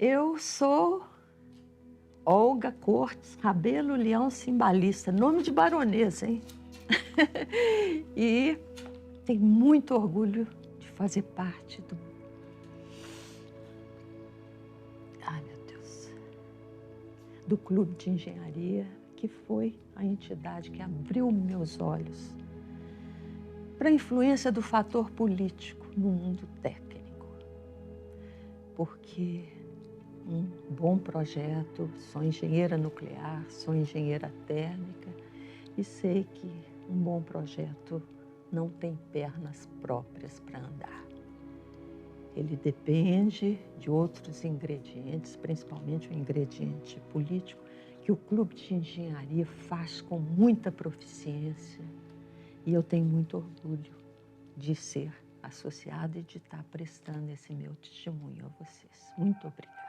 Eu sou Olga Cortes Rabelo Leão Cimbalista, nome de baronesa, hein? E tenho muito orgulho de fazer parte do Clube de Engenharia, que foi a entidade que abriu meus olhos para a influência do fator político no mundo técnico. Porque um bom projeto, sou engenheira nuclear, sou engenheira térmica e sei que um bom projeto não tem pernas próprias para andar. Ele depende de outros ingredientes, principalmente o ingrediente político, que o Clube de Engenharia faz com muita proficiência. E eu tenho muito orgulho de ser associada e de estar prestando esse meu testemunho a vocês. Muito obrigada.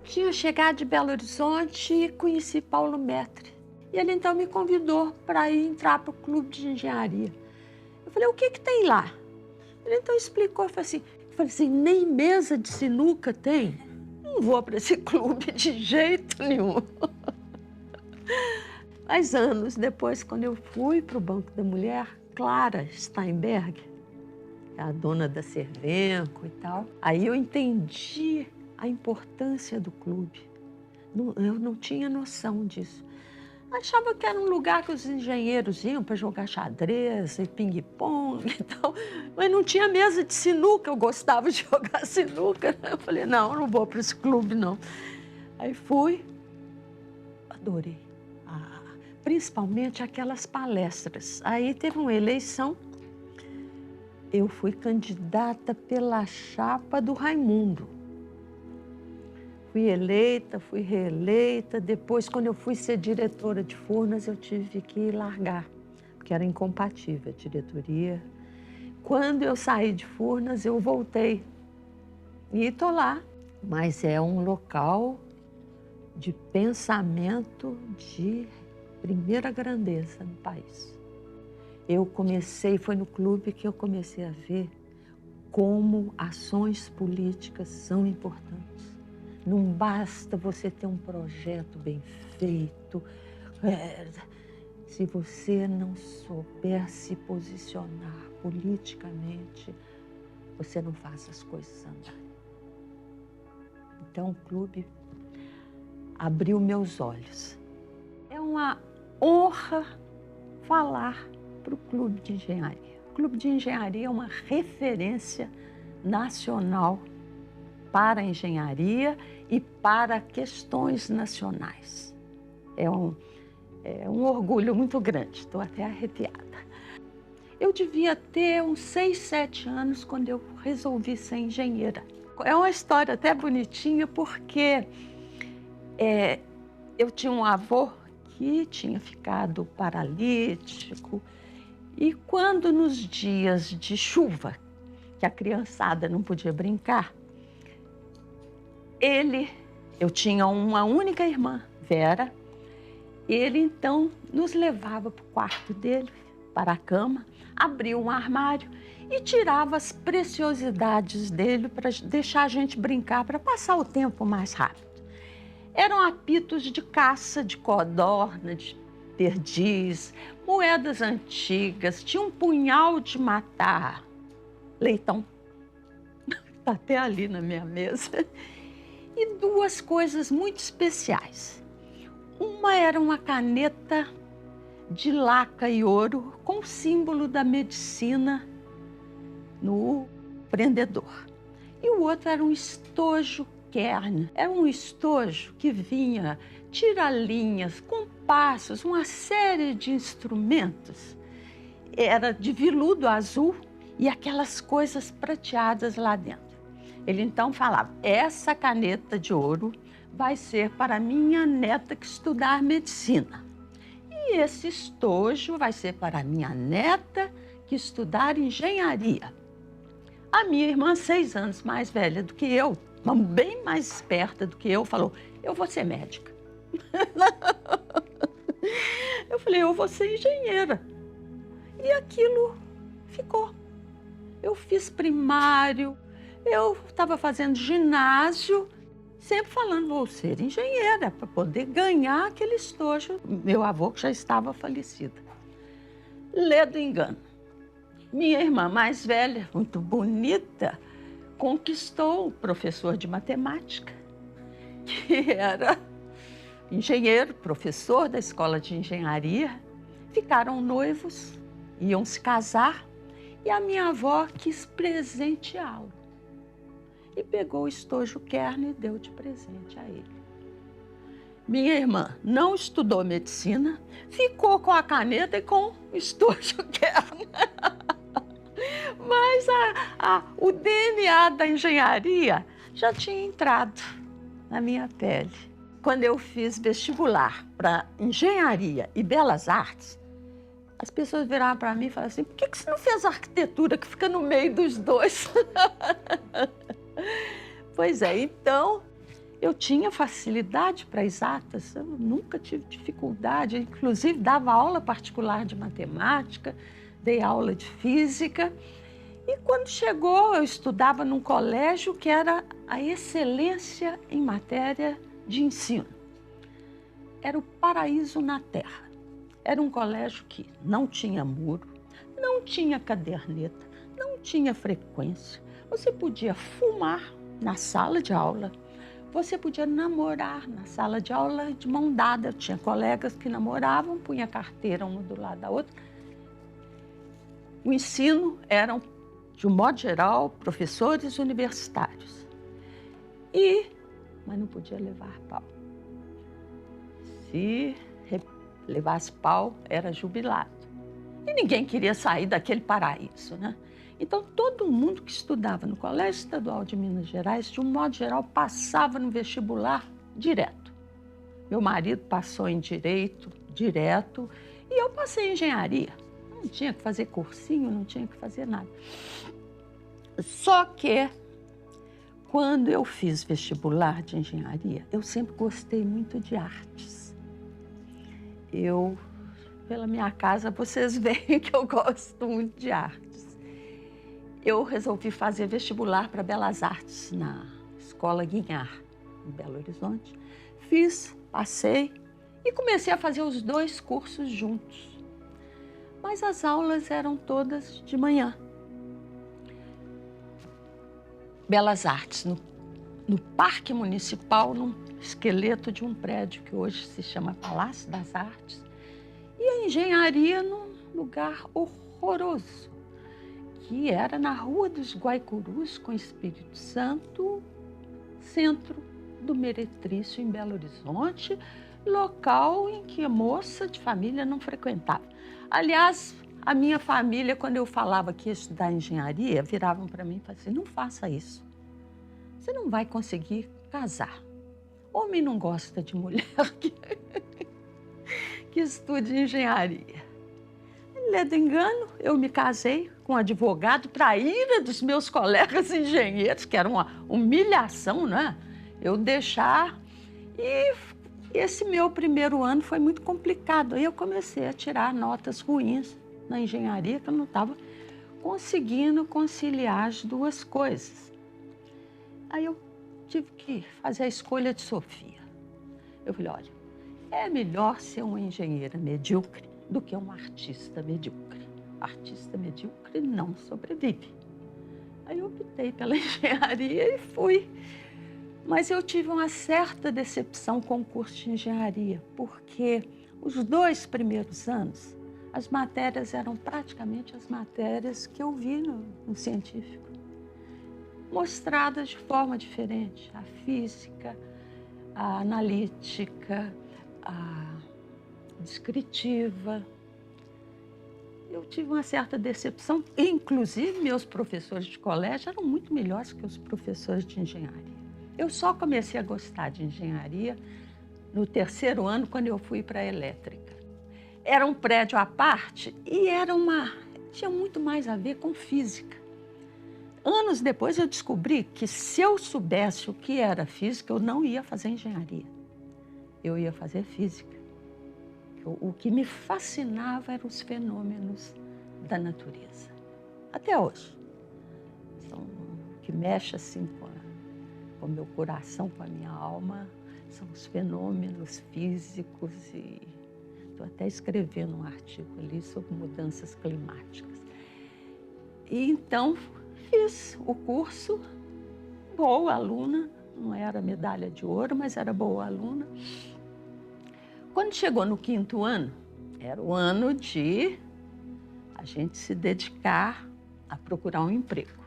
Tinha chegado de Belo Horizonte e conheci Paulo Metre. E ele então me convidou para ir entrar para o Clube de Engenharia. Eu falei, o que tem lá? Ele então explicou, eu falei assim, nem mesa de sinuca tem? Não vou para esse clube de jeito nenhum. Mas anos depois, quando eu fui para o Banco da Mulher, Clara Steinberg, a dona da Cervenco e tal, aí eu entendi a importância do clube. Eu não tinha noção disso. Achava que era um lugar que os engenheiros iam para jogar xadrez e ping-pong e tal, mas não tinha mesa de sinuca, eu gostava de jogar sinuca. Eu falei, não vou para esse clube, não. Aí fui, adorei, principalmente aquelas palestras. Aí teve uma eleição, eu fui candidata pela chapa do Raimundo. Fui eleita, fui reeleita. Depois, quando eu fui ser diretora de Furnas, eu tive que largar, porque era incompatível a diretoria. Quando eu saí de Furnas, eu voltei. E estou lá. Mas é um local de pensamento de primeira grandeza no país. Foi no clube que eu comecei a ver como ações políticas são importantes. Não basta você ter um projeto bem feito, se você não souber se posicionar politicamente, você não faz as coisas andarem. Então o clube abriu meus olhos. É uma honra falar para o Clube de Engenharia. O Clube de Engenharia é uma referência nacional para a engenharia e para questões nacionais. É um orgulho muito grande, estou até arrepiada. Eu devia ter uns 6, 7 anos quando eu resolvi ser engenheira. É uma história até bonitinha porque eu tinha um avô que tinha ficado paralítico e quando nos dias de chuva, que a criançada não podia brincar, eu tinha uma única irmã, Vera, ele então nos levava para o quarto dele, para a cama, abria um armário e tirava as preciosidades dele para deixar a gente brincar, para passar o tempo mais rápido. Eram apitos de caça, de codorna, de perdiz, moedas antigas, tinha um punhal de matar, leitão, está até ali na minha mesa. E 2 coisas muito especiais. Uma era uma caneta de laca e ouro com o símbolo da medicina no prendedor. E o outro era um estojo Kern. Era um estojo que vinha tira-linhas, compassos, uma série de instrumentos. Era de veludo azul e aquelas coisas prateadas lá dentro. Ele então falava, essa caneta de ouro vai ser para minha neta que estudar medicina. E esse estojo vai ser para minha neta que estudar engenharia. A minha irmã, 6 anos mais velha do que eu, bem mais esperta do que eu, falou, eu vou ser médica. Eu falei, eu vou ser engenheira. E aquilo ficou. Eu fiz primário, eu estava fazendo ginásio, sempre falando, vou ser engenheira, para poder ganhar aquele estojo. Meu avô que já estava falecido. Lê do engano. Minha irmã mais velha, muito bonita, conquistou o professor de matemática, que era engenheiro, professor da escola de engenharia. Ficaram noivos, iam se casar, e a minha avó quis presenteá-lo. E pegou o estojo Kern e deu de presente a ele. Minha irmã não estudou medicina, ficou com a caneta e com o estojo Kern. Mas o DNA da engenharia já tinha entrado na minha pele. Quando eu fiz vestibular para engenharia e belas artes, as pessoas viravam para mim e falavam assim, por que você não fez arquitetura que fica no meio dos dois? Pois é, então eu tinha facilidade para exatas, eu nunca tive dificuldade, inclusive dava aula particular de matemática, dei aula de física. E quando chegou, eu estudava num colégio que era a excelência em matéria de ensino. Era o paraíso na terra. Era um colégio que não tinha muro, não tinha caderneta, não tinha frequência. Você podia fumar na sala de aula, você podia namorar na sala de aula de mão dada. Eu tinha colegas que namoravam, punha carteira uma do lado da outra. O ensino era, de um modo geral, professores universitários. Mas não podia levar pau. Se levasse pau, era jubilado. E ninguém queria sair daquele paraíso, né? Então, todo mundo que estudava no Colégio Estadual de Minas Gerais, de um modo geral, passava no vestibular direto. Meu marido passou em Direito direto e eu passei em Engenharia. Não tinha que fazer cursinho, não tinha que fazer nada. Só que, quando eu fiz vestibular de engenharia, eu sempre gostei muito de artes. Pela minha casa, vocês veem que eu gosto muito de artes. Eu resolvi fazer vestibular para Belas Artes na Escola Guinhar, em Belo Horizonte. Fiz, passei e comecei a fazer os dois cursos juntos. Mas as aulas eram todas de manhã. Belas Artes, no Parque Municipal, num esqueleto de um prédio que hoje se chama Palácio das Artes. E a engenharia num lugar horroroso, que era na Rua dos Guaicurus, com Espírito Santo, centro do Meretrício, em Belo Horizonte, local em que a moça de família não frequentava. Aliás, a minha família, quando eu falava que ia estudar engenharia, viravam para mim e falavam assim, não faça isso. Você não vai conseguir casar. Homem não gosta de mulher que estude engenharia. Ledo engano, eu me casei com um advogado para a ira dos meus colegas engenheiros, que era uma humilhação, né? Eu deixar. E esse meu primeiro ano foi muito complicado. Aí eu comecei a tirar notas ruins na engenharia, que eu não estava conseguindo conciliar as duas coisas. Aí eu tive que fazer a escolha de Sofia. Eu falei, olha, é melhor ser uma engenheira medíocre do que um artista medíocre. Artista medíocre não sobrevive. Aí eu optei pela engenharia e fui. Mas eu tive uma certa decepção com o curso de engenharia, porque os 2 primeiros anos, as matérias eram praticamente as matérias que eu vi no científico, mostradas de forma diferente. A física, a analítica, a descritiva. Eu tive uma certa decepção, inclusive meus professores de colégio eram muito melhores que os professores de engenharia. Eu só comecei a gostar de engenharia no 3º ano, quando eu fui para a elétrica. Era um prédio à parte e tinha muito mais a ver com física. Anos depois eu descobri que se eu soubesse o que era física, eu não ia fazer engenharia. Eu ia fazer física. O que me fascinava eram os fenômenos da natureza. Até hoje. São o que mexe assim com o meu coração, com a minha alma, são os fenômenos físicos e estou até escrevendo um artigo ali sobre mudanças climáticas. E então fiz o curso, boa aluna, não era medalha de ouro, mas era boa aluna. Quando chegou no 5º ano, era o ano de a gente se dedicar a procurar um emprego.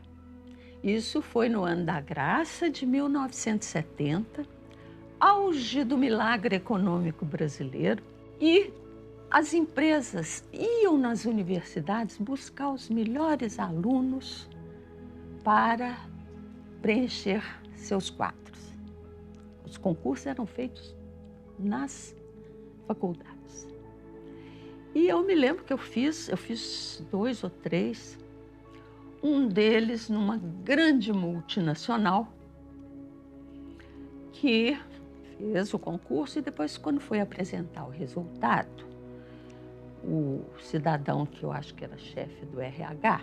Isso foi no ano da graça de 1970, auge do milagre econômico brasileiro, e as empresas iam nas universidades buscar os melhores alunos para preencher seus quadros. Os concursos eram feitos nas faculdades. E eu me lembro que eu fiz 2 ou 3, um deles numa grande multinacional que fez o concurso e depois, quando foi apresentar o resultado, o cidadão, que eu acho que era chefe do RH,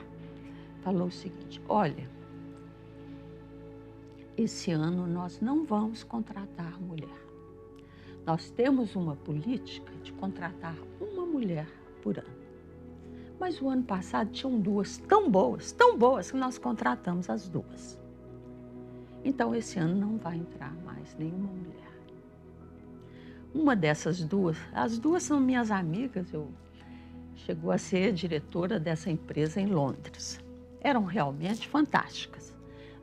falou o seguinte: olha, esse ano nós não vamos contratar mulher. Nós temos uma política de contratar uma mulher por ano. Mas o ano passado tinham 2 tão boas, que nós contratamos as 2. Então, esse ano não vai entrar mais nenhuma mulher. Uma dessas 2, as 2 são minhas amigas, chegou a ser diretora dessa empresa em Londres. Eram realmente fantásticas.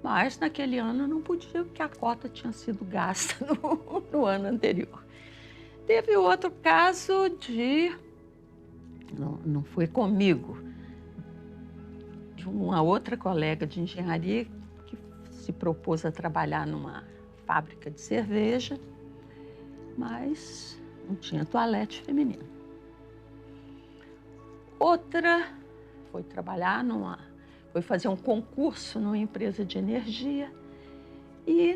Mas naquele ano não podia, porque a cota tinha sido gasta no ano anterior. Teve outro caso não foi comigo, de uma outra colega de engenharia que se propôs a trabalhar numa fábrica de cerveja, mas não tinha toalete feminino. Outra foi foi fazer um concurso numa empresa de energia e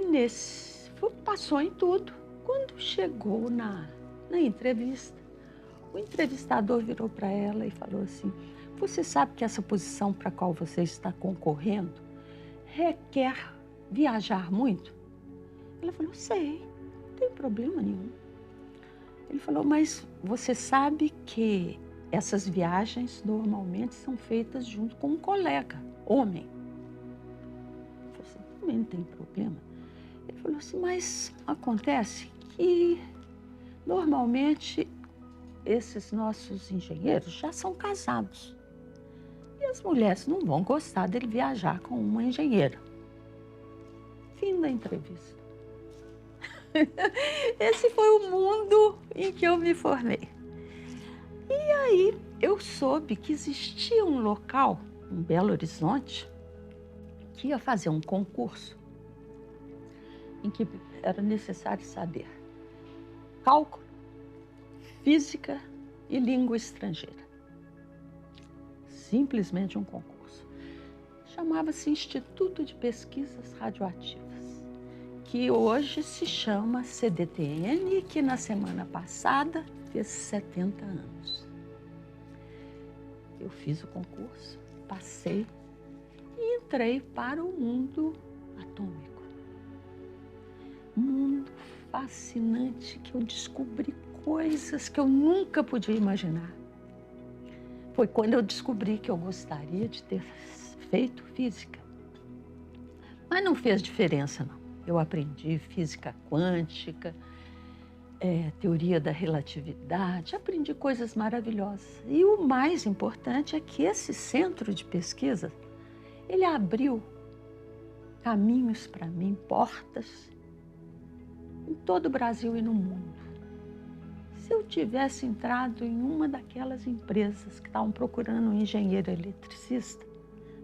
passou em tudo. Quando chegou na entrevista, o entrevistador virou para ela e falou assim: você sabe que essa posição para a qual você está concorrendo requer viajar muito? Ela falou: sei, não tem problema nenhum. Ele falou: mas você sabe que essas viagens normalmente são feitas junto com um colega, homem. Eu falei assim: também não tem problema. Ele falou assim: mas acontece que normalmente esses nossos engenheiros já são casados. E as mulheres não vão gostar dele viajar com uma engenheira. Fim da entrevista. Esse foi o mundo em que eu me formei. E aí eu soube que existia um local em Belo Horizonte que ia fazer um concurso em que era necessário saber cálculo, física e língua estrangeira. Simplesmente um concurso. Chamava-se Instituto de Pesquisas Radioativas, que hoje se chama CDTN, que na semana passada fez 70 anos. Eu fiz o concurso, passei e entrei para o mundo atômico. Um mundo fascinante que eu descobri coisas que eu nunca podia imaginar. Foi quando eu descobri que eu gostaria de ter feito física. Mas não fez diferença, não. Eu aprendi física quântica, teoria da relatividade, aprendi coisas maravilhosas. E o mais importante é que esse centro de pesquisa, ele abriu caminhos para mim, portas, em todo o Brasil e no mundo. Se eu tivesse entrado em uma daquelas empresas que estavam procurando um engenheiro eletricista,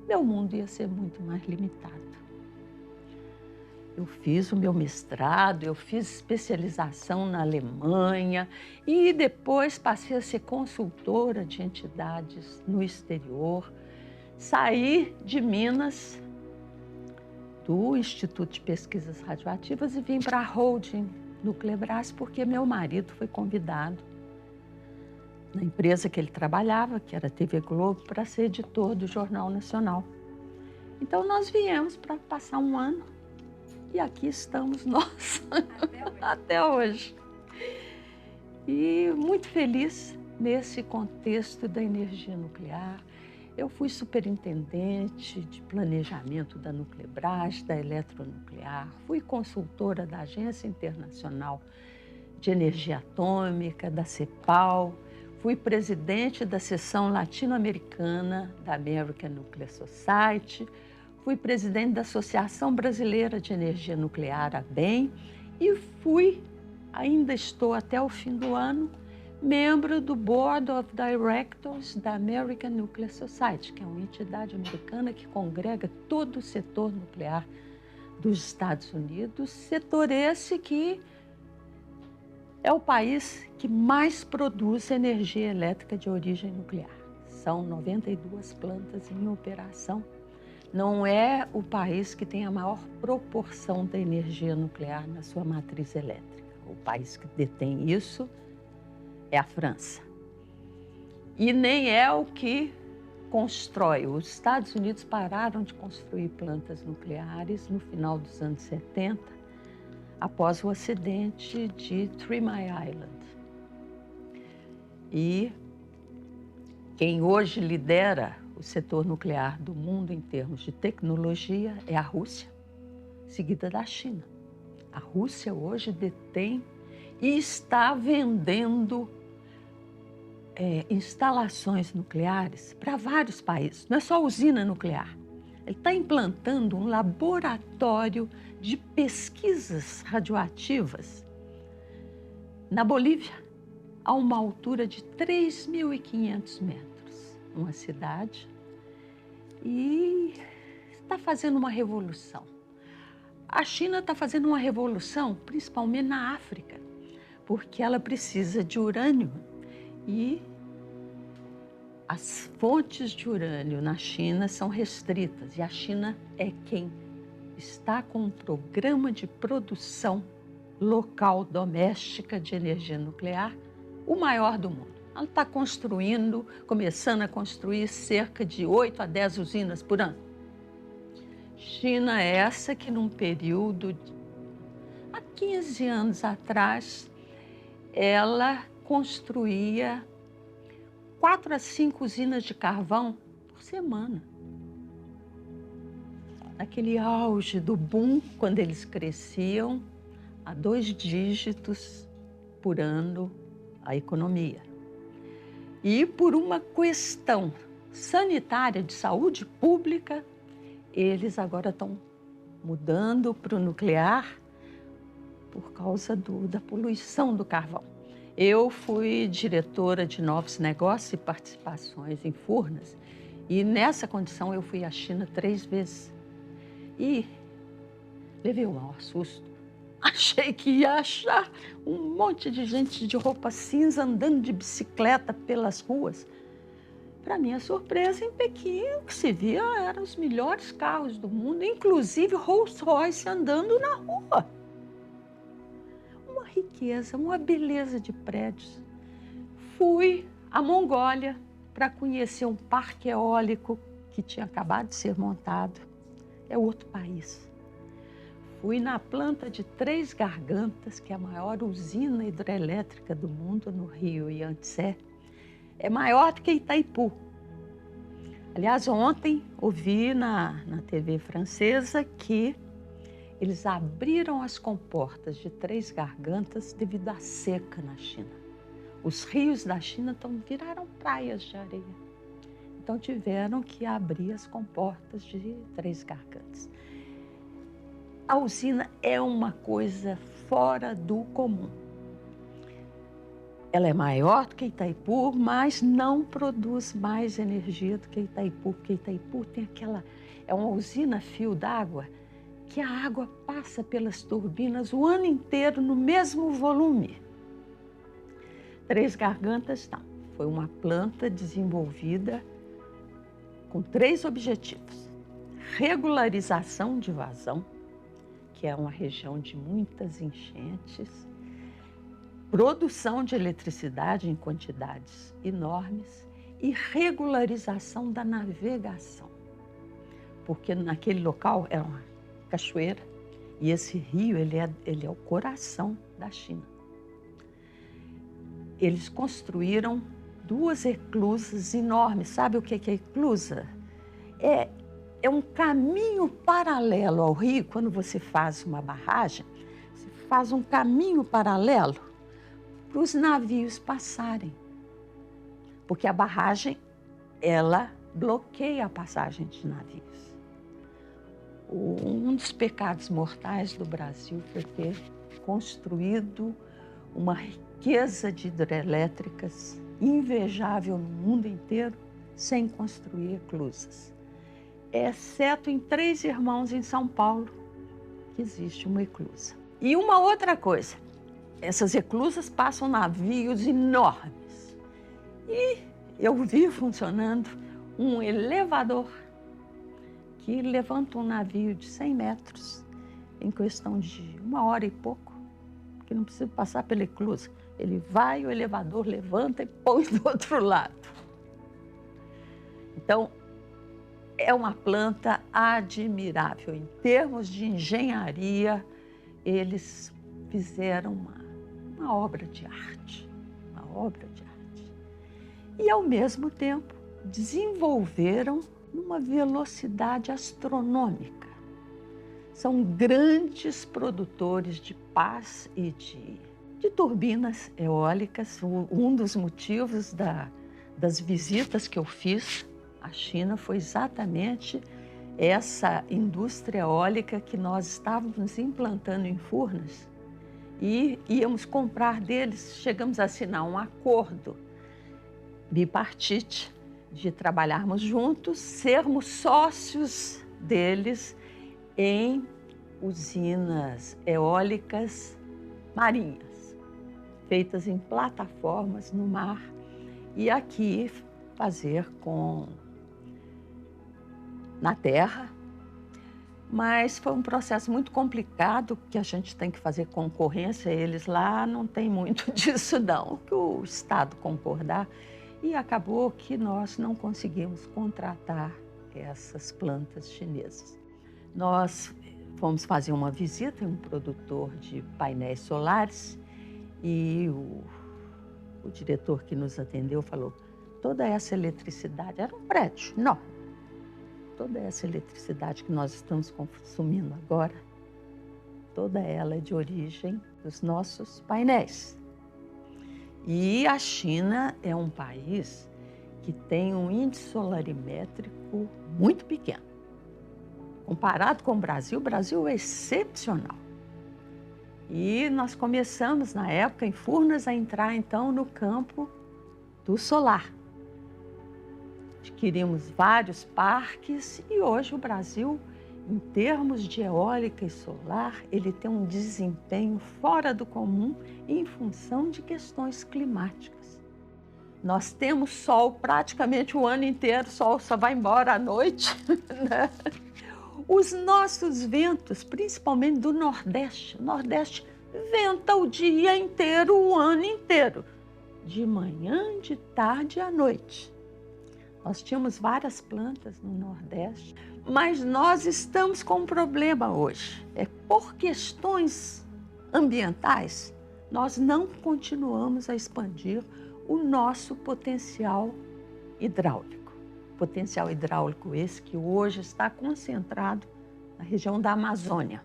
meu mundo ia ser muito mais limitado. Eu fiz o meu mestrado, eu fiz especialização na Alemanha e depois passei a ser consultora de entidades no exterior. Saí de Minas do Instituto de Pesquisas Radioativas e vim para a holding Nuclebras porque meu marido foi convidado na empresa que ele trabalhava, que era a TV Globo, para ser editor do Jornal Nacional. Então nós viemos para passar um ano e aqui estamos nós até hoje. E muito feliz nesse contexto da energia nuclear. Eu fui superintendente de planejamento da Nuclebras, da Eletronuclear, fui consultora da Agência Internacional de Energia Atômica, da CEPAL, fui presidente da seção latino-americana da American Nuclear Society, fui presidente da Associação Brasileira de Energia Nuclear, ABEN, e ainda estou até o fim do ano, membro do Board of Directors da American Nuclear Society, que é uma entidade americana que congrega todo o setor nuclear dos Estados Unidos, setor esse que é o país que mais produz energia elétrica de origem nuclear. São 92 plantas em operação. Não é o país que tem a maior proporção da energia nuclear na sua matriz elétrica. O país que detém isso é a França. E nem é o que constrói. Os Estados Unidos pararam de construir plantas nucleares no final dos anos 70, após o acidente de 3 Mile Island. E quem hoje lidera o setor nuclear do mundo em termos de tecnologia é a Rússia, seguida da China. A Rússia hoje detém e está vendendo instalações nucleares para vários países. Não é só usina nuclear. Ele está implantando um laboratório de pesquisas radioativas na Bolívia, a uma altura de 3.500 metros, uma cidade, e está fazendo uma revolução. A China está fazendo uma revolução, principalmente na África, porque ela precisa de urânio e as fontes de urânio na China são restritas e a China é quem está com um programa de produção local doméstica de energia nuclear, o maior do mundo. Ela está começando a construir cerca de 8 a 10 usinas por ano. China é essa que num período, há 15 anos atrás, ela construía 4 a 5 usinas de carvão por semana. Naquele auge do boom, quando eles cresciam a 2 dígitos por ano a economia. E por uma questão sanitária de saúde pública, eles agora estão mudando para o nuclear por causa da poluição do carvão. Eu fui diretora de novos negócios e participações em Furnas e nessa condição eu fui à China 3 vezes e levei o maior susto. Achei que ia achar um monte de gente de roupa cinza andando de bicicleta pelas ruas. Para minha surpresa, em Pequim, o que se via eram os melhores carros do mundo, inclusive Rolls-Royce andando na rua. Uma riqueza, uma beleza de prédios. Fui à Mongólia para conhecer um parque eólico que tinha acabado de ser montado. É outro país. Fui na planta de Três Gargantas, que é a maior usina hidrelétrica do mundo, no rio Yangtze. É maior do que Itaipu. Aliás, ontem ouvi na TV francesa que eles abriram as comportas de Três Gargantas devido à seca na China. Os rios da China viraram praias de areia. Então tiveram que abrir as comportas de Três Gargantas. A usina é uma coisa fora do comum. Ela é maior do que Itaipu, mas não produz mais energia do que Itaipu, porque Itaipu tem é uma usina a fio d'água que a água passa pelas turbinas o ano inteiro no mesmo volume. Três Gargantas não. Foi uma planta desenvolvida com 3 objetivos: regularização de vazão, que é uma região de muitas enchentes, produção de eletricidade em quantidades enormes e regularização da navegação, porque naquele local é uma cachoeira e esse rio ele é o coração da China. Eles construíram 2 eclusas enormes. Sabe o que é eclusa? É um caminho paralelo ao rio. Quando você faz uma barragem, você faz um caminho paralelo para os navios passarem. Porque a barragem, ela bloqueia a passagem de navios. Um dos pecados mortais do Brasil foi ter construído uma riqueza de hidrelétricas invejável no mundo inteiro sem construir eclusas. Exceto em 3 irmãos em São Paulo, que existe uma eclusa. E uma outra coisa, essas eclusas passam navios enormes. E eu vi funcionando um elevador que levanta um navio de 100 metros em questão de 1 hora e pouco, que não precisa passar pela eclusa. Ele vai, o elevador levanta e põe do outro lado. Então, é uma planta admirável. Em termos de engenharia, eles fizeram uma obra de arte, uma obra de arte. E, ao mesmo tempo, desenvolveram numa velocidade astronômica. São grandes produtores de pás e de turbinas eólicas. Um dos motivos das visitas que eu fiz à China foi exatamente essa indústria eólica que nós estávamos implantando em Furnas e íamos comprar deles. Chegamos a assinar um acordo bipartite de trabalharmos juntos, sermos sócios deles em usinas eólicas marinhas, feitas em plataformas no mar, e aqui fazer na terra. Mas foi um processo muito complicado, que a gente tem que fazer concorrência. Eles lá não tem muito disso não, que o Estado concordar. E acabou que nós não conseguimos contratar essas plantas chinesas. Nós fomos fazer uma visita em um produtor de painéis solares e o diretor que nos atendeu falou: toda essa eletricidade, era um prédio, não, toda essa eletricidade que nós estamos consumindo agora, toda ela é de origem dos nossos painéis. E a China é um país que tem um índice solarimétrico muito pequeno. Comparado com o Brasil é excepcional. E nós começamos, na época, em Furnas, a entrar, então, no campo do solar. Adquirimos vários parques e hoje o Brasil, em termos de eólica e solar, ele tem um desempenho fora do comum em função de questões climáticas. Nós temos sol praticamente o ano inteiro, o sol só vai embora à noite, né? Os nossos ventos, principalmente do Nordeste, o Nordeste venta o dia inteiro, o ano inteiro, de manhã, de tarde e à noite. Nós tínhamos várias plantas no Nordeste, mas nós estamos com um problema hoje. Por questões ambientais, nós não continuamos a expandir o nosso potencial hidráulico. Potencial hidráulico esse que hoje está concentrado na região da Amazônia.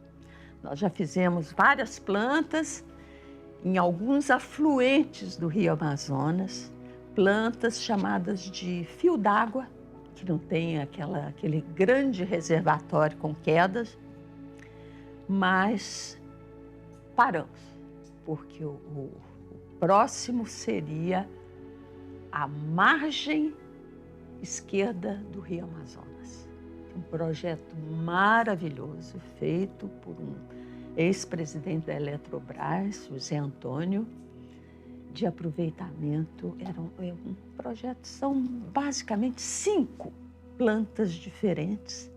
Nós já fizemos várias plantas em alguns afluentes do Rio Amazonas, plantas chamadas de fio d'água, que não tem aquele grande reservatório com quedas, mas paramos, porque o próximo seria a margem esquerda do Rio Amazonas. Um projeto maravilhoso feito por um ex-presidente da Eletrobras, José Antônio, de aproveitamento. Era um projeto, são basicamente 5 plantas diferentes,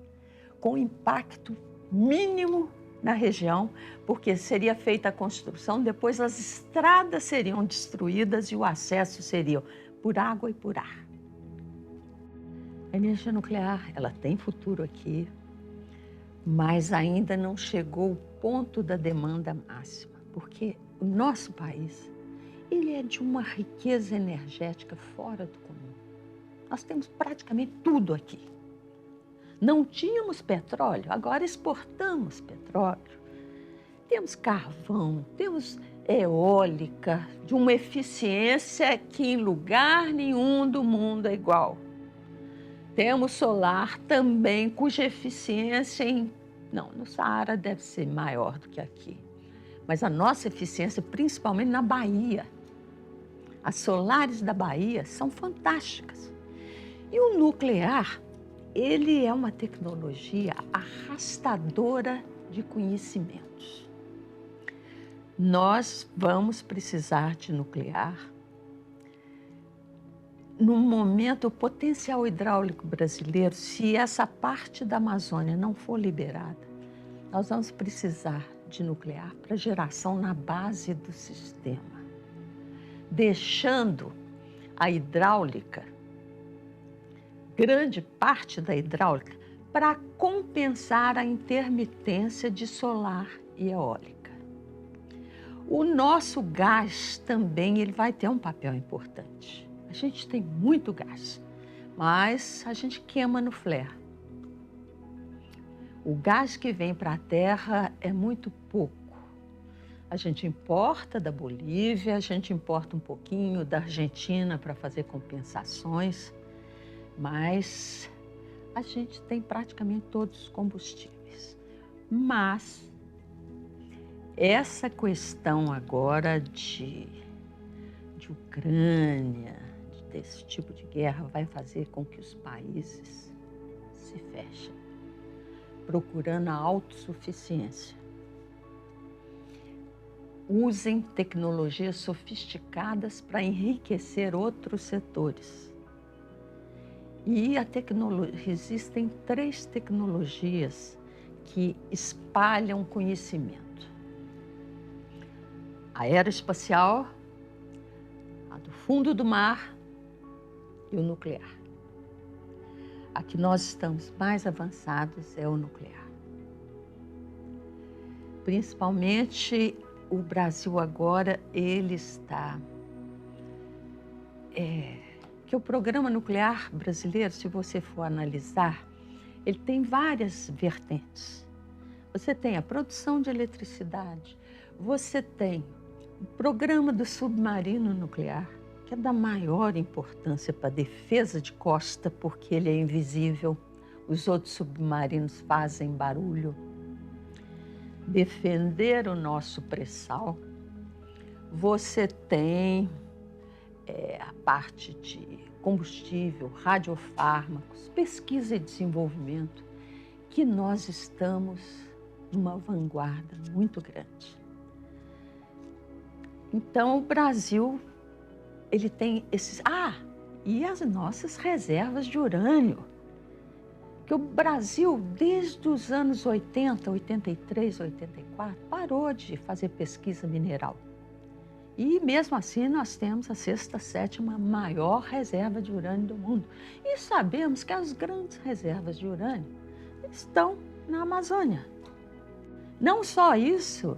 com impacto mínimo na região, porque seria feita a construção, depois as estradas seriam destruídas e o acesso seria por água e por ar. A energia nuclear, ela tem futuro aqui, mas ainda não chegou ao ponto da demanda máxima, porque o nosso país, ele é de uma riqueza energética fora do comum. Nós temos praticamente tudo aqui. Não tínhamos petróleo, agora exportamos petróleo. Temos carvão, temos eólica, de uma eficiência que em lugar nenhum do mundo é igual. Temos solar também, cuja eficiência no Saara deve ser maior do que aqui. Mas a nossa eficiência, principalmente na Bahia. As solares da Bahia são fantásticas. E o nuclear, ele é uma tecnologia arrastadora de conhecimentos. Nós vamos precisar de nuclear. No momento, o potencial hidráulico brasileiro, se essa parte da Amazônia não for liberada, nós vamos precisar de nuclear para geração na base do sistema, deixando a hidráulica, grande parte da hidráulica, para compensar a intermitência de solar e eólica. O nosso gás também ele vai ter um papel importante. A gente tem muito gás, mas a gente queima no flare. O gás que vem para a terra é muito pouco. A gente importa da Bolívia, a gente importa um pouquinho da Argentina para fazer compensações, mas a gente tem praticamente todos os combustíveis. Mas essa questão agora de Ucrânia, desse tipo de guerra, vai fazer com que os países se fechem, procurando a autossuficiência. Usem tecnologias sofisticadas para enriquecer outros setores. E existem 3 tecnologias que espalham conhecimento. A aeroespacial, a do fundo do mar e o nuclear. A que nós estamos mais avançados é o nuclear. Principalmente o Brasil agora, ele está... que o programa nuclear brasileiro, se você for analisar, ele tem várias vertentes. Você tem a produção de eletricidade, você tem o programa do submarino nuclear, que é da maior importância para a defesa de costa, porque ele é invisível, os outros submarinos fazem barulho. Defender o nosso pré-sal. Você tem a parte de combustível, radiofármacos, pesquisa e desenvolvimento, que nós estamos numa vanguarda muito grande. Então, o Brasil, ele tem esses... e as nossas reservas de urânio. Que o Brasil, desde os anos 80, 83, 84, parou de fazer pesquisa mineral. E mesmo assim nós temos a 6ª, 7ª maior reserva de urânio do mundo. E sabemos que as grandes reservas de urânio estão na Amazônia. Não só isso,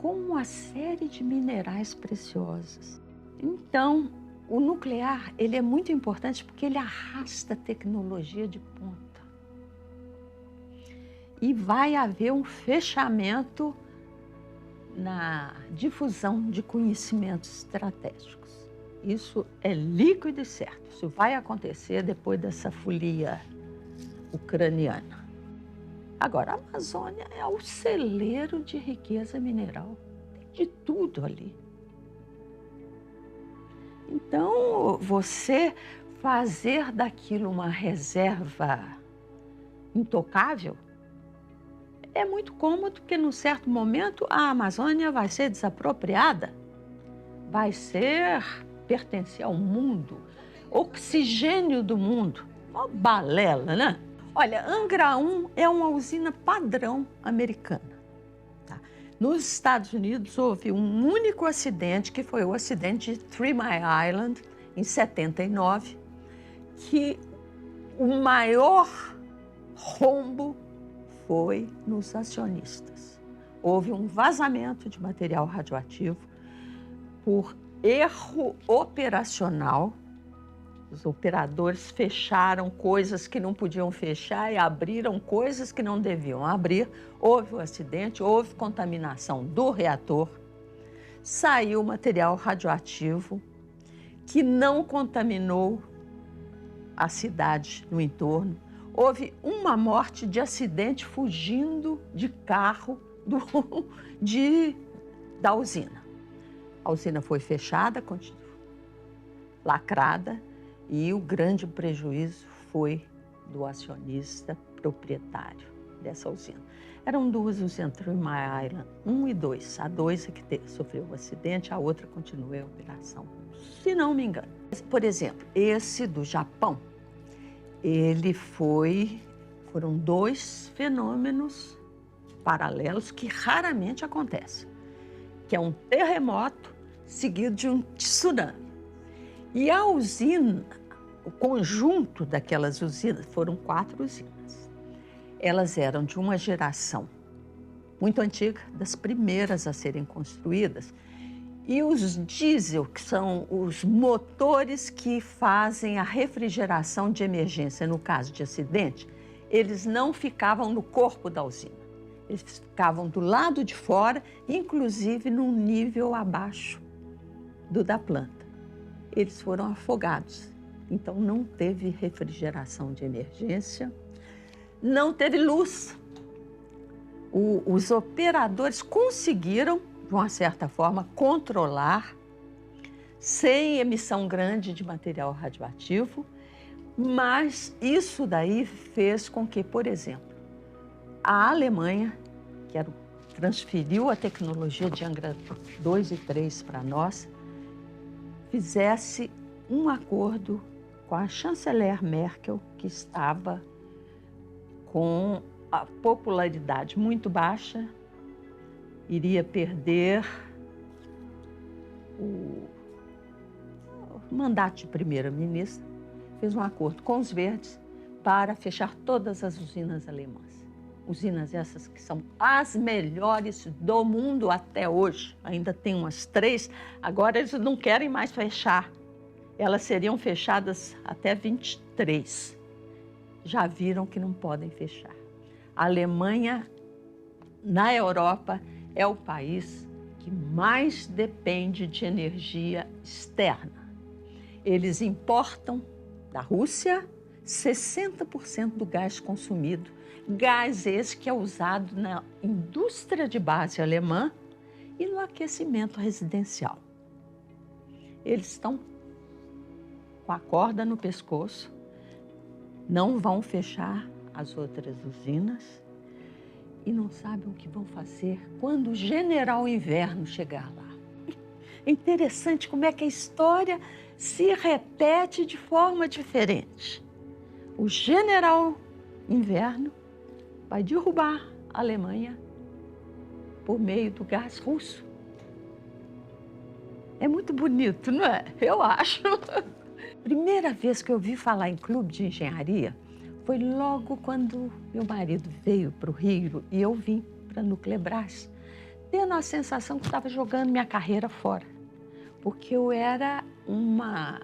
como uma série de minerais preciosos. Então, o nuclear, ele é muito importante porque ele arrasta tecnologia de ponta. E vai haver um fechamento na difusão de conhecimentos estratégicos. Isso é líquido e certo. Isso vai acontecer depois dessa folia ucraniana. Agora, a Amazônia é o celeiro de riqueza mineral. Tem de tudo ali. Então, você fazer daquilo uma reserva intocável é muito cômodo, porque num certo momento a Amazônia vai ser desapropriada, vai pertencer ao mundo, oxigênio do mundo. Uma balela, né? Olha, Angra 1 é uma usina padrão americana. Tá? Nos Estados Unidos houve um único acidente, que foi o acidente de Three Mile Island, em 79, que o maior rombo foi nos acionistas. Houve um vazamento de material radioativo por erro operacional. Os operadores fecharam coisas que não podiam fechar e abriram coisas que não deviam abrir. Houve um acidente, houve contaminação do reator. Saiu material radioativo que não contaminou a cidade no entorno. Houve uma morte de acidente fugindo de carro da usina. A usina foi fechada, lacrada, e o grande prejuízo foi do acionista proprietário dessa usina. Eram duas usinas, Three Mile Island 1 e 2. A 2 é que sofreu o acidente, a outra continua em operação, se não me engano. Por exemplo, esse do Japão, foram dois fenômenos paralelos que raramente acontecem, que é um terremoto seguido de um tsunami. E a usina, o conjunto daquelas usinas, foram 4 usinas. Elas eram de uma geração muito antiga, das primeiras a serem construídas. E os diesel, que são os motores que fazem a refrigeração de emergência no caso de acidente, eles não ficavam no corpo da usina. Eles ficavam do lado de fora, inclusive num nível abaixo da planta. Eles foram afogados. Então, não teve refrigeração de emergência, não teve luz. Os operadores conseguiram, de uma certa forma, controlar, sem emissão grande de material radioativo, mas isso daí fez com que, por exemplo, a Alemanha, que transferiu a tecnologia de Angra 2 e 3 para nós, fizesse um acordo com a chanceler Merkel, que estava com a popularidade muito baixa, iria perder o mandato de primeira-ministra, fez um acordo com os verdes para fechar todas as usinas alemãs. Usinas essas que são as melhores do mundo até hoje. Ainda tem umas 3, agora eles não querem mais fechar. Elas seriam fechadas até 23. Já viram que não podem fechar. A Alemanha, na Europa, é o país que mais depende de energia externa. Eles importam da Rússia 60% do gás consumido. Gás esse que é usado na indústria de base alemã e no aquecimento residencial. Eles estão com a corda no pescoço, não vão fechar as outras usinas e não sabem o que vão fazer quando o general inverno chegar lá. É interessante como é que a história se repete de forma diferente. O general inverno vai derrubar a Alemanha por meio do gás russo. É muito bonito, não é? Eu acho. Primeira vez que eu ouvi falar em clube de engenharia foi logo quando meu marido veio para o Rio e eu vim para a Nuclebras, tendo a sensação que estava jogando minha carreira fora, porque eu era uma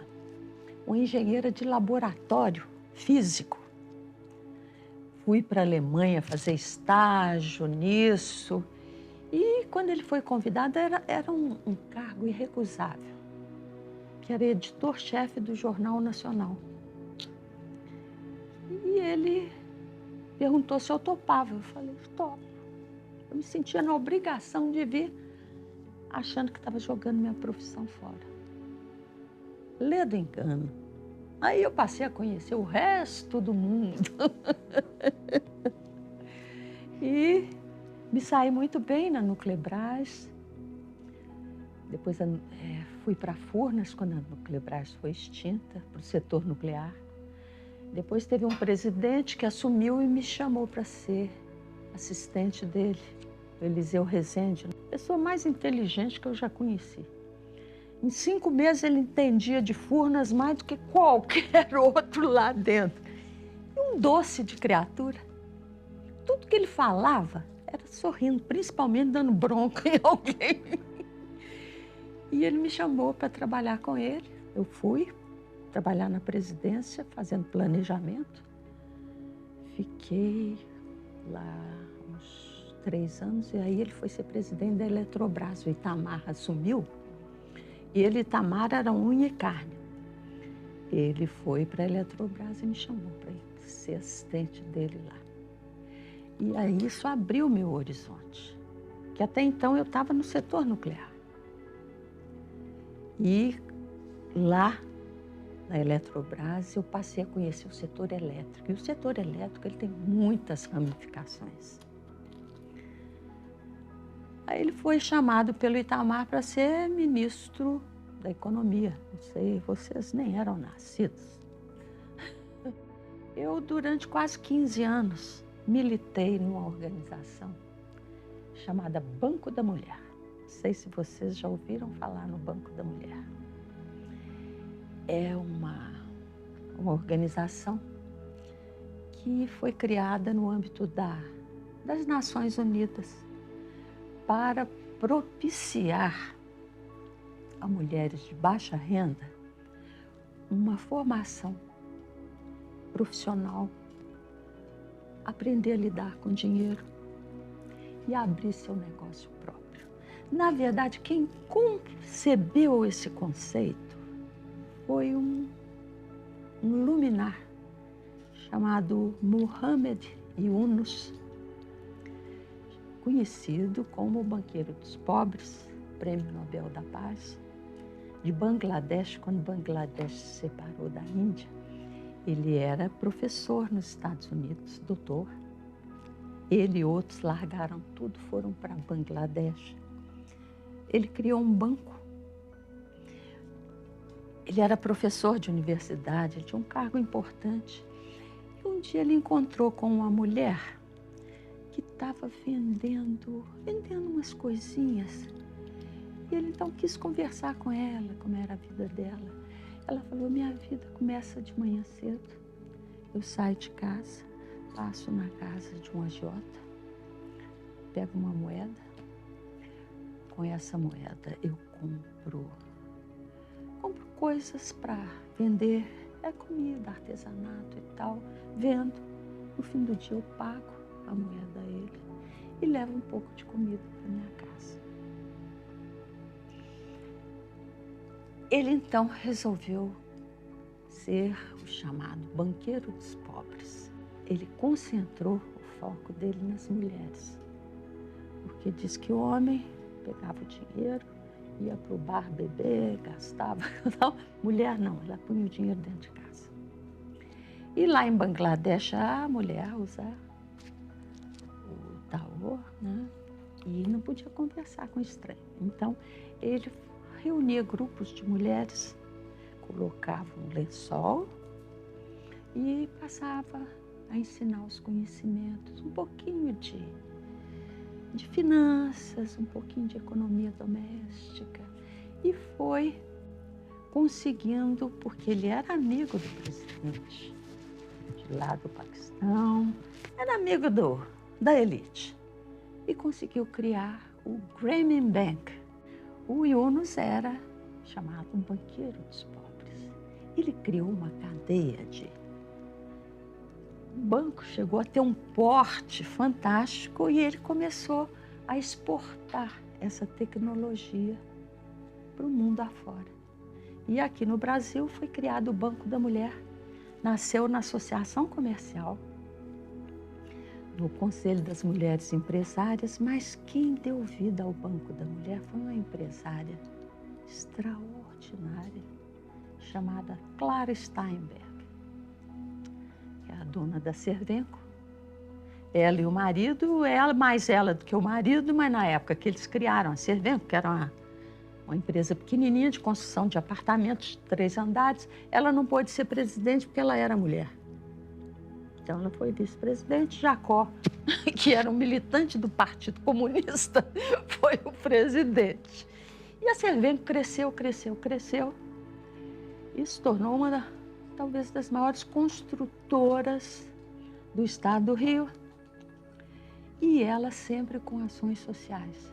engenheira de laboratório físico. Fui para a Alemanha fazer estágio nisso e quando ele foi convidado era um cargo irrecusável, que era editor-chefe do Jornal Nacional. E ele perguntou se eu topava. Eu falei, topo. Eu me sentia na obrigação de vir, achando que estava jogando minha profissão fora. Lê do engano. Aí eu passei a conhecer o resto do mundo. E me saí muito bem na Nuclebras. Depois fui para Furnas, quando a Nuclebras foi extinta, para o setor nuclear. Depois teve um presidente que assumiu e me chamou para ser assistente dele, o Eliseu Rezende, a pessoa mais inteligente que eu já conheci. Em 5 meses ele entendia de Furnas mais do que qualquer outro lá dentro. E um doce de criatura. Tudo que ele falava era sorrindo, principalmente dando bronca em alguém. E ele me chamou para trabalhar com ele. Eu fui trabalhar na presidência, fazendo planejamento. Fiquei lá uns 3 anos e aí ele foi ser presidente da Eletrobras. O Itamar assumiu e ele, Itamar, era unha e carne. Ele foi para a Eletrobras e me chamou para ser assistente dele lá. E aí isso abriu meu horizonte, que até então eu estava no setor nuclear. E lá na Eletrobras eu passei a conhecer o setor elétrico. E o setor elétrico ele tem muitas ramificações. Aí ele foi chamado pelo Itamar para ser ministro da Economia. Não sei, vocês nem eram nascidos. Eu, durante quase 15 anos, militei numa organização chamada Banco da Mulher. Não sei se vocês já ouviram falar no Banco da Mulher. É uma organização que foi criada no âmbito das Nações Unidas para propiciar a mulheres de baixa renda uma formação profissional, aprender a lidar com dinheiro e abrir seu negócio próprio. Na verdade, quem concebeu esse conceito foi um luminar chamado Muhammad Yunus, conhecido como o banqueiro dos pobres, Prêmio Nobel da Paz, de Bangladesh, quando Bangladesh se separou da Índia. Ele era professor nos Estados Unidos, doutor. Ele e outros largaram tudo, foram para Bangladesh. Ele criou um banco. Ele era professor de universidade, tinha um cargo importante. E um dia ele encontrou com uma mulher que estava vendendo umas coisinhas. E ele então quis conversar com ela, como era a vida dela. Ela falou, minha vida começa de manhã cedo. Eu saio de casa, passo na casa de um agiota, pego uma moeda. Com essa moeda eu compro coisas para vender, comida, artesanato e tal. Vendo, no fim do dia eu pago a moeda a ele e levo um pouco de comida para minha casa. Ele então resolveu ser o chamado banqueiro dos pobres. Ele concentrou o foco dele nas mulheres, porque diz que o homem pegava o dinheiro, ia para o bar beber, gastava. Mulher não, ela punha o dinheiro dentro de casa. E lá em Bangladesh a mulher usa o taor, né? E não podia conversar com estranho. Então ele reunia grupos de mulheres, colocava um lençol e passava a ensinar os conhecimentos, um pouquinho de finanças, um pouquinho de economia doméstica. E foi conseguindo, porque ele era amigo do presidente de lá do Paquistão, era amigo da elite. E conseguiu criar o Grameen Bank. O Yunus era chamado um banqueiro dos pobres. Ele criou uma cadeia O banco chegou a ter um porte fantástico e ele começou a exportar essa tecnologia para o mundo afora. E aqui no Brasil foi criado o Banco da Mulher. Nasceu na Associação Comercial, no Conselho das Mulheres Empresárias, mas quem deu vida ao Banco da Mulher foi uma empresária extraordinária, chamada Clara Steinberg, que é a dona da Cervenco. Ela e o marido, mais ela do que o marido, mas na época que eles criaram a Cervenco, que era uma empresa pequenininha de construção de apartamentos de 3 andares, ela não pôde ser presidente porque ela era mulher. Então, ela foi vice-presidente. Jacó, que era um militante do Partido Comunista, foi o presidente. E a Cervenco cresceu, cresceu, cresceu e se tornou uma, talvez, das maiores construtoras do estado do Rio. E ela sempre com ações sociais.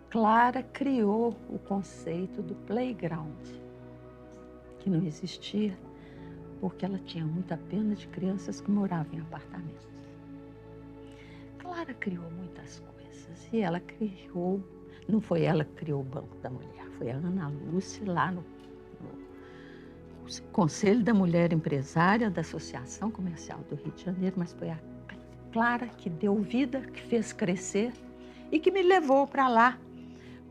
Clara criou o conceito do playground, que não existia, porque ela tinha muita pena de crianças que moravam em apartamentos. Clara criou muitas coisas e ela criou, não foi ela que criou o Banco da Mulher, foi a Ana Lúcia lá no Conselho da Mulher Empresária da Associação Comercial do Rio de Janeiro, mas foi a Clara que deu vida, que fez crescer e que me levou para lá,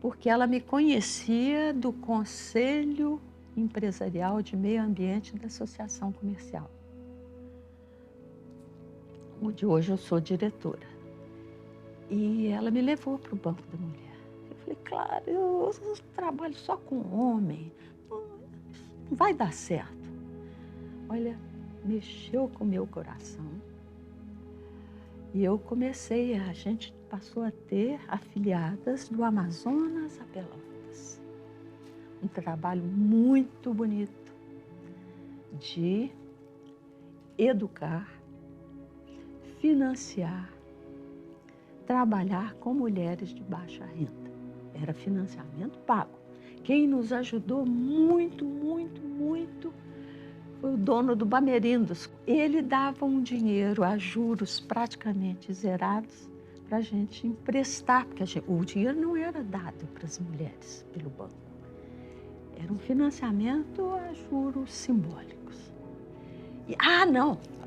porque ela me conhecia do Conselho Empresarial de Meio Ambiente da Associação Comercial, onde hoje eu sou diretora. E ela me levou para o Banco da Mulher. Eu falei, claro, eu trabalho só com homem, não vai dar certo. Olha, mexeu com o meu coração. E eu comecei, a gente passou a ter afiliadas do Amazonas a Pelotas. Um trabalho muito bonito de educar, financiar, trabalhar com mulheres de baixa renda. Era financiamento pago. Quem nos ajudou muito, muito, muito foi o dono do Bamerindos. Ele dava um dinheiro a juros praticamente zerados para a gente emprestar, porque o dinheiro não era dado para as mulheres pelo banco. Era um financiamento a juros simbólicos.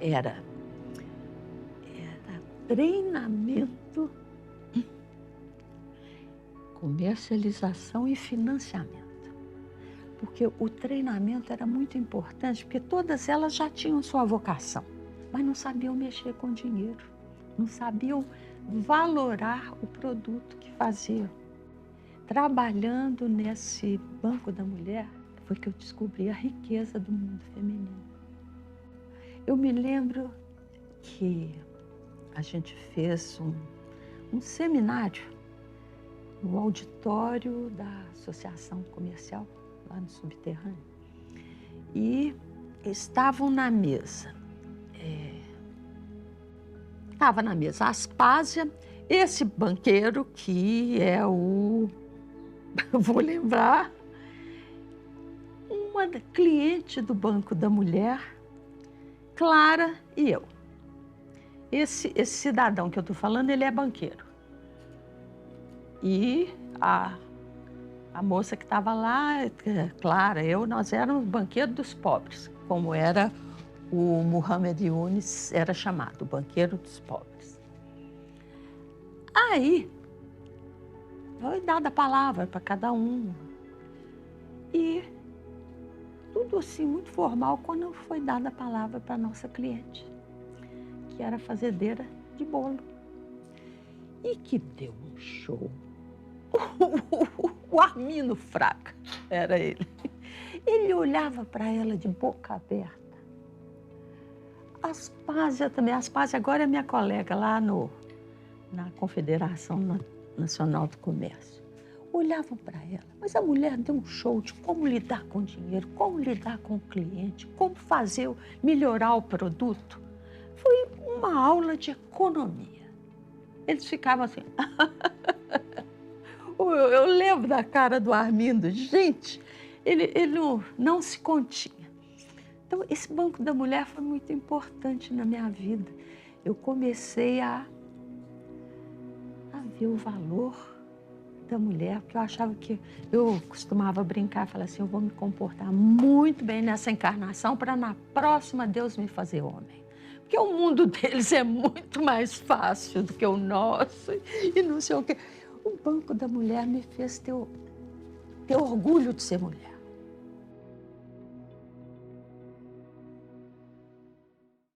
Era treinamento, comercialização e financiamento. Porque o treinamento era muito importante, porque todas elas já tinham sua vocação, mas não sabiam mexer com dinheiro, não sabiam valorar o produto que faziam. Trabalhando nesse Banco da Mulher, foi que eu descobri a riqueza do mundo feminino. Eu me lembro que a gente fez um seminário no auditório da Associação Comercial, lá no subterrâneo. E estavam na mesa, estava na mesa a Aspásia, esse banqueiro que é vou lembrar, uma cliente do Banco da Mulher, Clara e eu. Esse cidadão que eu estou falando, ele é banqueiro. E a moça que estava lá, Clara, nós éramos banqueiros dos pobres, como era o Mohamed Yunis, era chamado, o banqueiro dos pobres. Aí, foi dada a palavra para cada um. E tudo assim, muito formal, quando foi dada a palavra para a nossa cliente, que era fazendeira de bolo. E que deu um show. O Armino Fraga, era ele. Ele olhava para ela de boca aberta. Aspásia também. Aspásia agora é minha colega lá na Confederação Nacional do Comércio. Olhavam para ela, mas a mulher deu um show de como lidar com o dinheiro, como lidar com o cliente, como melhorar o produto. Foi uma aula de economia. Eles ficavam assim. Eu lembro da cara do Armindo. Gente, ele não se continha. Então, esse Banco da Mulher foi muito importante na minha vida. Eu comecei a ver o valor da mulher, porque eu achava que... Eu costumava brincar, falar assim, eu vou me comportar muito bem nessa encarnação para na próxima Deus me fazer homem. Porque o mundo deles é muito mais fácil do que o nosso e não sei o quê. O Banco da Mulher me fez ter orgulho de ser mulher.